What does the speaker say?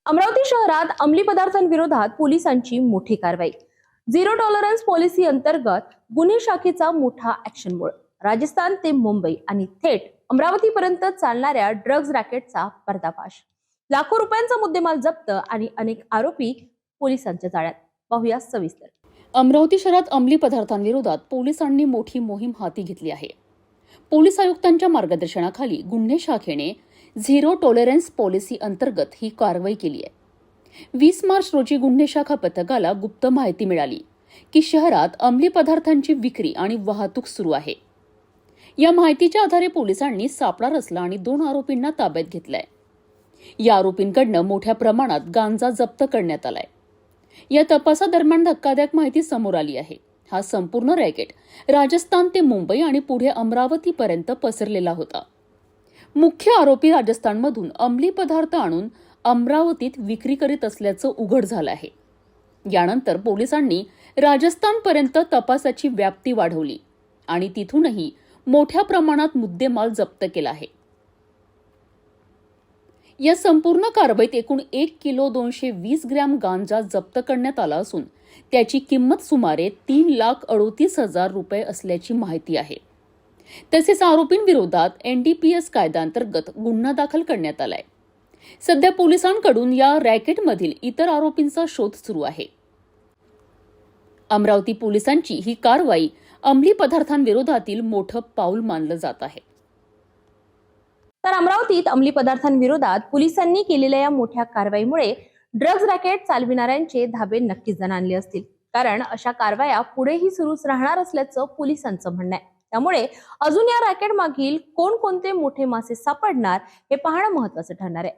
अमरावती शहरात अंमली पदार्थांविरोधात पोलिसांची मोठी कारवाई। झिरो टॉलरन्स पॉलिसी अंतर्गत गुन्हे शाखेचा मोठा ऍक्शन मोड। राजस्थान ते मुंबई आणि थेट अमरावतीपर्यंत चालणाऱ्या ड्रग्ज रॅकेटचा पर्दाफाश। लाखो रुपयांचा मुद्देमाल जप्त आणि अनेक आरोपी पोलिसांच्या जाळ्यात। पाहूया सविस्तर। अमरावती शहरात अंमली पदार्थांविरोधात पोलिसांनी मोठी मोहीम हाती घेतली आहे। पोलीस आयुक्तांच्या मार्गदर्शनाखाली गुन्हे शाखेने झिरो टॉलरन्स पॉलिसी अंतर्गत ही कारवाई केली आहे। 20 मार्च रोजी गुन्हे शाखा पथकाला गुप्त माहिती मिळाली की शहरात अंमली पदार्थांची विक्री आणि वाहतूक सुरू आहे। या माहितीच्या आधारे पोलिसांनी सापळा रचला आणि 2 आरोपींना ताब्यात घेतलंय। या आरोपींकडनं मोठ्या प्रमाणात गांजा जप्त करण्यात आलाय। या तपासादरम्यान धक्कादायक माहिती समोर आली आहे। हा संपूर्ण रॅकेट राजस्थान ते मुंबई आणि पुढे अमरावतीपर्यंत पसरलेला होता। मुख्य आरोपी राजस्थानमधून अंमली पदार्थ आणून अमरावतीत विक्री करीत असल्याचं उघड झालं आहे। यानंतर पोलिसांनी राजस्थानपर्यंत तपासाची व्याप्ती वाढवली आणि तिथूनही मोठ्या प्रमाणात मुद्देमाल जप्त केला आहे। या संपूर्ण कारवाईत एकूण 1 किलो 220 ग्रॅम गांजा जप्त करण्यात आला असून त्याची किंमत सुमारे 3,38,000 रुपये असल्याची माहिती आहे। तसेच आरोपींविरोधात NDPS कायद्याअंतर्गत गुन्हा दाखल करण्यात आलाय। सध्या पोलिसांकडून या रॅकेटमधील इतर आरोपींचा शोध सुरू आहे। अमरावती पोलिसांची ही कारवाई अंमली पदार्थांविरोधातील मोठं पाऊल मानलं जात आहे। तर अमरावतीत अंमली पदार्थांविरोधात पोलिसांनी केलेल्या या मोठ्या कारवाईमुळे ड्रग्ज रॅकेट चालविणाऱ्यांचे धाबे नक्कीच जणांले असतील, कारण अशा कारवाया पुढेही सुरूच राहणार असल्याचं पोलिसांचं म्हणणं आहे। त्यामुळे अजून या रॅकेट मागील कोणकोणते मोठे मासे सापडणार हे पाहणं महत्त्वाचं ठरणार आहे।